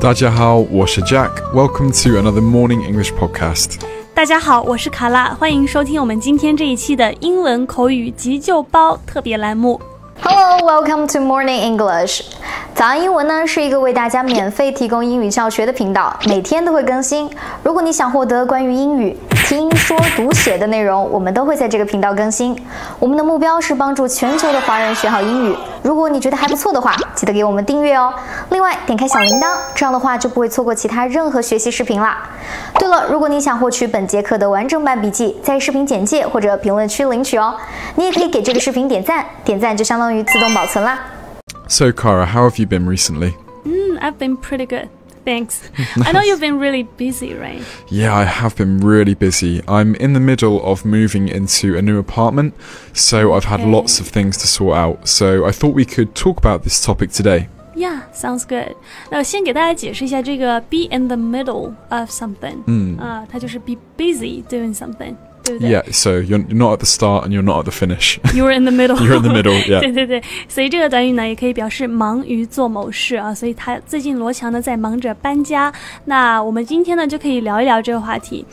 大家好，我是 Jack. Welcome to another Morning English podcast. 大家好，我是卡拉，欢迎收听我们今天这一期的英文口语急救包特别栏目。Hello, welcome to Morning English. 早安英文呢是一个为大家免费提供英语教学的频道，每天都会更新。如果你想获得关于英语听说读写的内容，我们都会在这个频道更新。我们的目标是帮助全球的华人学好英语。如果你觉得还不错的话，记得给我们订阅哦。另外，点开小铃铛，这样的话就不会错过其他任何学习视频啦。对了，如果你想获取本节课的完整版笔记，在视频简介或者评论区领取哦。你也可以给这个视频点赞，点赞就相当于自动保存啦。So, Cara, how have you been recently? I've been pretty good. Thanks. I know you've been really busy, right? Yeah, I have been really busy. I'm in the middle of moving into a new apartment, so I've had lots of things to sort out. So I thought we could talk about this topic today. Yeah, sounds good. 那先给大家解释一下这个 be in the middle of something. 它就是 be busy doing something. Yeah, so you're not at the start and you're not at the finish. You're in the middle. You're in the middle, yeah. 对对对，所以这个短语呢也可以表示忙于做某事啊。所以他最近罗强呢在忙着搬家。那我们今天呢就可以聊一聊这个话题。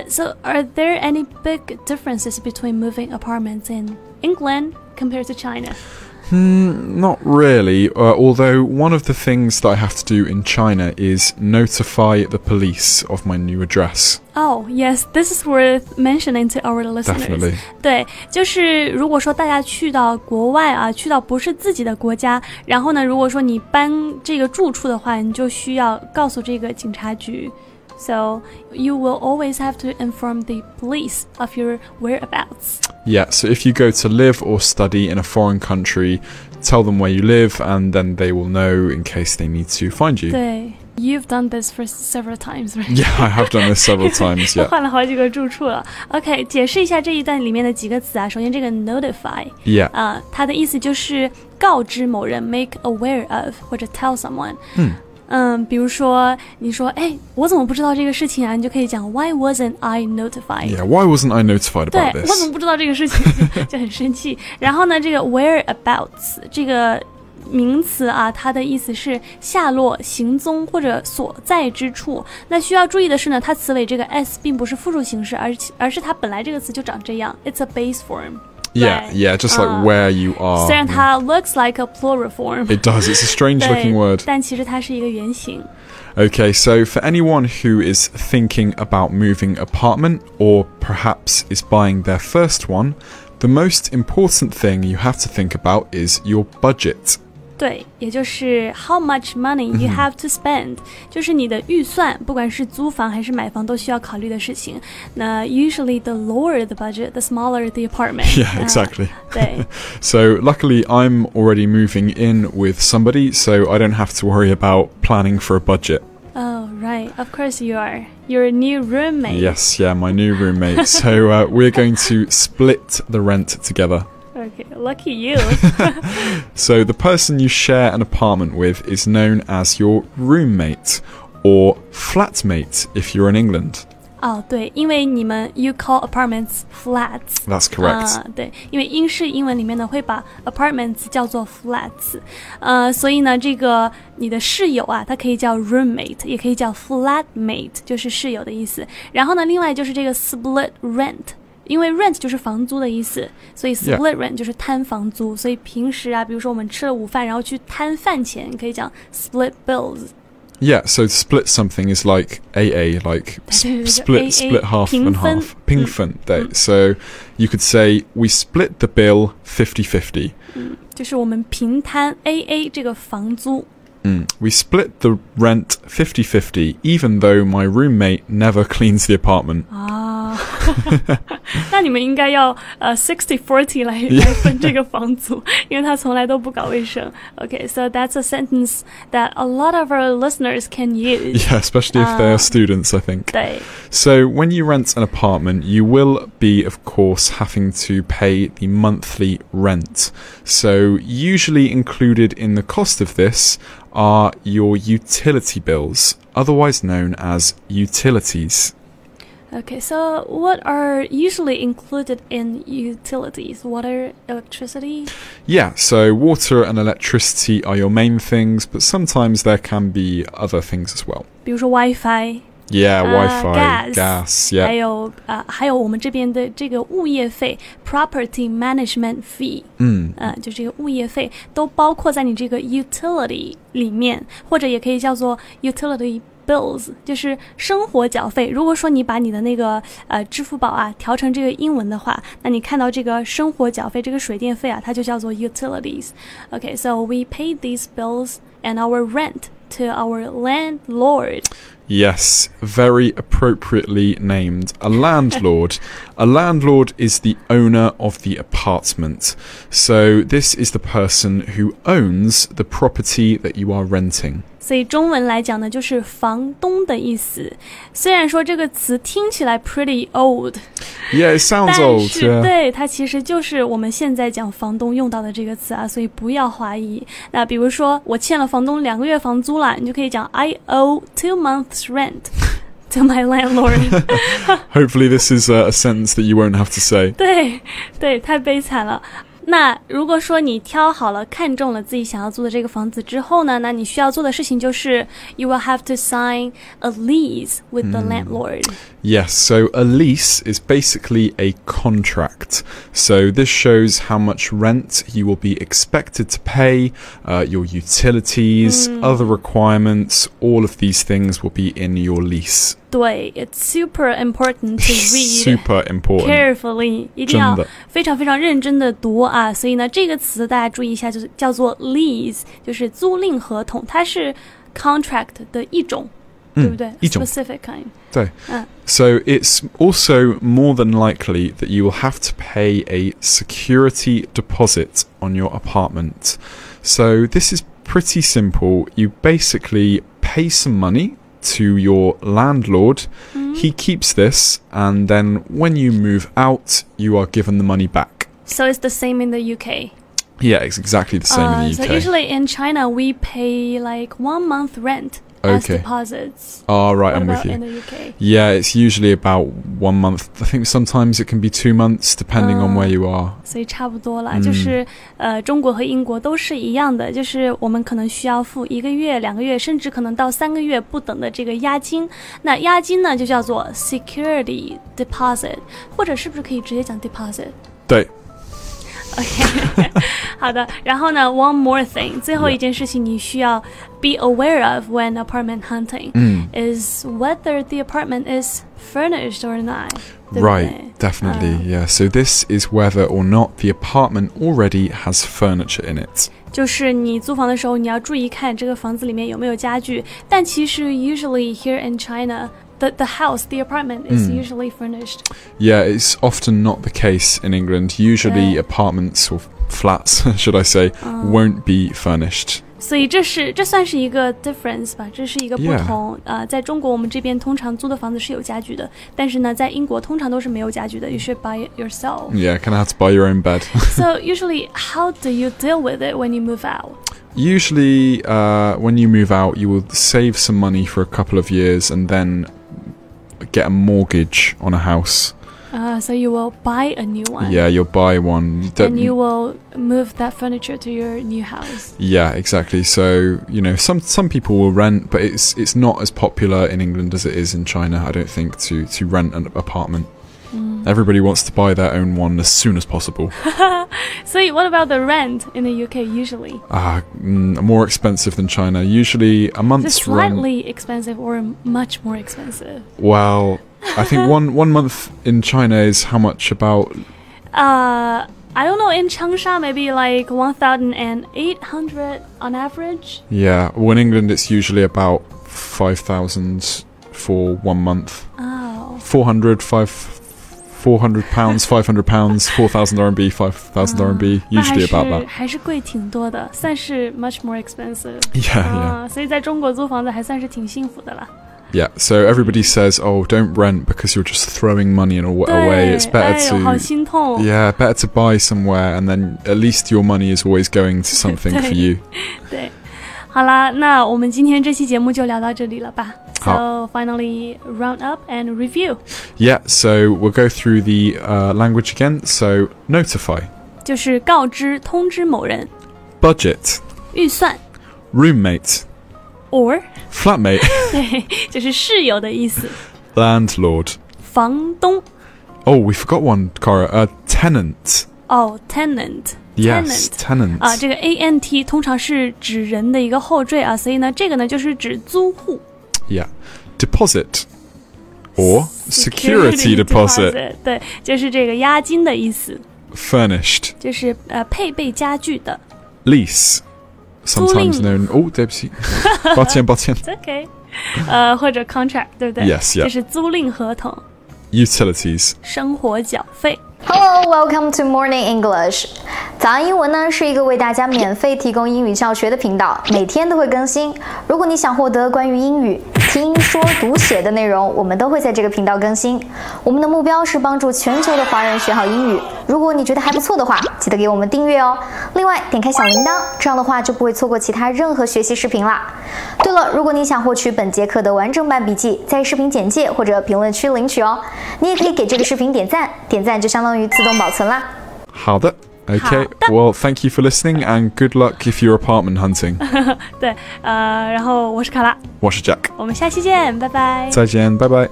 So are there any big differences between moving apartments in England compared to China? Not really, although one of the things that I have to do in China is notify the police of my new address. Oh, yes, this is worth mentioning to our listeners. Definitely. 对，就是如果说大家去到国外啊，去到不是自己的国家，然后呢，如果说你搬这个住处的话，你就需要告诉这个警察局。So you will always have to inform the police of your whereabouts. Yeah, so if you go to live or study in a foreign country, tell them where you live and then they will know in case they need to find you. 对 You've done this for several times, right? Yeah, I have done this several times, yeah. 换了好几个住处了。OK, 解释一下这一段里面的几个词啊。首先这个 notify, Yeah. 它的意思就是告知某人 make aware of 或者 tell someone. 比如说你说我怎么不知道这个事情啊，你就可以讲 Why wasn't I notified? Yeah, why wasn't I notified about 对， this? 我怎么不知道这个事情就很生气。然后呢这个 whereabouts 这个名词啊，它的意思是下落、行踪或者所在之处。那需要注意的是呢，它词尾这个 s 并不是复数形式，而是它本来这个词就长这样 It's a base form。Yeah, yeah, just like where you are. 虽然它 looks like a plural form. It does, it's a strange looking word. 但其实它是一个原型。Okay, so for anyone who is thinking about moving apartment or perhaps is buying their first one, the most important thing you have to think about is your budget. 对，也就是 how much money you have to spend， 就是你的预算，不管是租房还是买房都需要考虑的事情。那 usually the lower the budget, the smaller the apartment. Yeah, exactly. 对。So luckily I'm already moving in with somebody, so I don't have to worry about planning for a budget. Oh, right. Of course you are. You're a new roommate. Yes, yeah, my new roommate. So we're going to split the rent together. Okay, lucky you. So the person you share an apartment with is known as your roommate or flatmate if you're in England. 对，因为你们 you call apartments flats. That's correct. 对，因为英式英文里面呢会把 apartments 叫做 flats. 所以呢这个你的室友啊，它可以叫 roommate， 也可以叫 flatmate， 就是室友的意思。然后呢另外就是这个 split rent。因为 rent 就是房租的意思，所以 split rent 就是摊房租。所以平时啊，比如说我们吃了午饭，然后去摊饭钱，可以讲 split bills. Yeah, so split something is like AA, like split half and half. 平分，对。So you could say we split the bill 50-50. 就是我们平摊 AA 这个房租。We split the rent 50-50, even though my roommate never cleans the apartment. 那你们应该要60-40 来分这个房租，因为他从来都不搞卫生。Okay, so that's a sentence that a lot of our listeners can use. Yeah, especially if they are students, I think. 对。So when you rent an apartment, you will be, of course, having to pay the monthly rent. So usually included in the cost of this are your utility bills, otherwise known as utilities. Okay, so what are usually included in utilities? Water, electricity? Yeah, so water and electricity are your main things, but sometimes there can be other things as well. 比如说 Wi-Fi. Yeah, Wi-Fi, gas, yeah. 还有我们这边的这个物业费 property management fee， 就这个物业费都包括在你这个 utility 里面，或者也可以叫做 utility bills， 就是生活缴费。如果说你把你的那个支付宝啊调成这个英文的话，那你看到这个生活缴费这个水电费啊，它就叫做 utilities. Okay, so we pay these bills and our rent to our landlord. Yes, very appropriately named. A landlord. A landlord is the owner of the apartment. So this is the person who owns the property that you are renting. 所以中文来讲呢，就是房东的意思。虽然说这个词听起来 pretty old， Yeah, it sounds 但 old. 是 Yeah. 对，它其实就是我们现在讲房东用到的这个词啊，所以不要怀疑。那比如说我欠了房东2个月房租了，你就可以讲 I owe 2 months rent to my landlord. Hopefully this is a sentence that you won't have to say. 对，太悲惨了。那如果说你挑好了看中了自己想要租的这个房子之后呢，那你需要做的事情就是 you will have to sign a lease with the landlord. Yes, so a lease is basically a contract. So this shows how much rent you will be expected to pay, your utilities, other requirements, all of these things will be in your lease. 对 it's super important to read Super important. carefully. 一定要非常非常认真的读啊。所以呢，这个词大家注意一下，就是叫做 lease， 就是租赁合同，它是 contract 的一种，对不对？一种 specific kind. 对。So it's also more than likely that you will have to pay a security deposit on your apartment. So this is pretty simple. You basically pay some money to your landlord. He keeps this, and then when you move out, you are given the money back. So it's the same in the UK. Yeah, it's exactly the same in the So UK. usually in China we pay like 1 month rent as Okay. deposits. Oh, right, What I'm with about in you. the UK? Yeah, it's usually about 1 month. I think sometimes it can be 2 months, depending on where you are. 所以差不多了，就是中国和英国都是一样的，就是我们可能需要付1个月、2个月，甚至可能到3个月不等的这个押金。那押金呢，就叫做 security deposit， 或者是不是可以直接讲 deposit？ 对。OK 好的，然后呢 one more thing， 最后一件事情你需要 be aware of when apartment hunting is whether the apartment is furnished or not. Right, definitely, yeah. So this is whether or not the apartment already has furniture in it. 就是你租房的时候你要注意看这个房子里面有没有家具，但其实 usually here in China the house, the apartment is usually furnished. Yeah, it's often not the case in England. Usually apartments or flats, should I say, won't be furnished. 所以这算是一个 difference 吧，这是一个不同。在中国我们这边通常租的房子是有家具的，但是呢，在英国通常都是没有家具的。You should buy it yourself. Yeah, kind of have to buy your own bed. So usually, how do you deal with it when you move out? Usually, when you move out, you will save some money for a couple of years and then get a mortgage on a house. So you will buy a new one. Yeah, you'll buy one. And you will move that furniture to your new house. Yeah, exactly. So, you know, some people will rent, but it's not as popular in England as it is in China, I don't think, to rent an apartment. Everybody wants to buy their own one as soon as possible. So what about the rent in the UK usually? More expensive than China. Usually a month's Is it slightly expensive or much more expensive? Well, I think one month in China is how much about? I don't know, in Changsha maybe like 1,800 on average. Yeah, well in England it's usually about 5,000 for 1 month. Oh. 400 pounds, 500 pounds, 4,000 RMB, 5,000 RMB, usually about that. 还是贵挺多的，算是 much more expensive. Yeah. 所以在中国租房子还算是挺幸福的啦。Yeah, so everybody says, oh, don't rent because you're just throwing money away. It's better to, 好心痛。 yeah, better to buy somewhere and then at least your money is always going to something for you. 对，好啦，那我们今天这期节目就聊到这里了吧。So finally, round up and review. Yeah, so we'll go through the language again. So notify. 就是告知、通知某人。Budget. 预算。Roommate. Or Flatmate. 对，就是室友的意思。Landlord. 房东。Oh, we forgot one, Cara. Tenant. Tenant. Yes, tenant. 这个 ant 通常是指人的一个后缀啊，所以呢，这个呢就是指租户。Yeah. Deposit. Or security deposit. 对，就是这个押金的意思。Furnished. 就是配备家具的。Lease. Sometimes known. Oh, 对不起。抱歉。It's okay. 或者 contract, 对不对？ Yes, yeah. 就是租赁合同。Utilities. 生活缴费。Hello, welcome to Morning English. 早安英文呢是一个为大家免费提供英语教学的频道，每天都会更新。如果你想获得关于英语听说读写的内容，我们都会在这个频道更新。我们的目标是帮助全球的华人学好英语。如果你觉得还不错的话，记得给我们订阅哦。另外，点开小铃铛，这样的话就不会错过其他任何学习视频啦。对了，如果你想获取本节课的完整版笔记，在视频简介或者评论区领取哦。你也可以给这个视频点赞，点赞就相当于自动保存啦。好的。Okay, well, thank you for listening and good luck if you're apartment hunting. 对，然后我是卡拉，我是 Jack. 我们下期见，拜拜。再见，拜拜。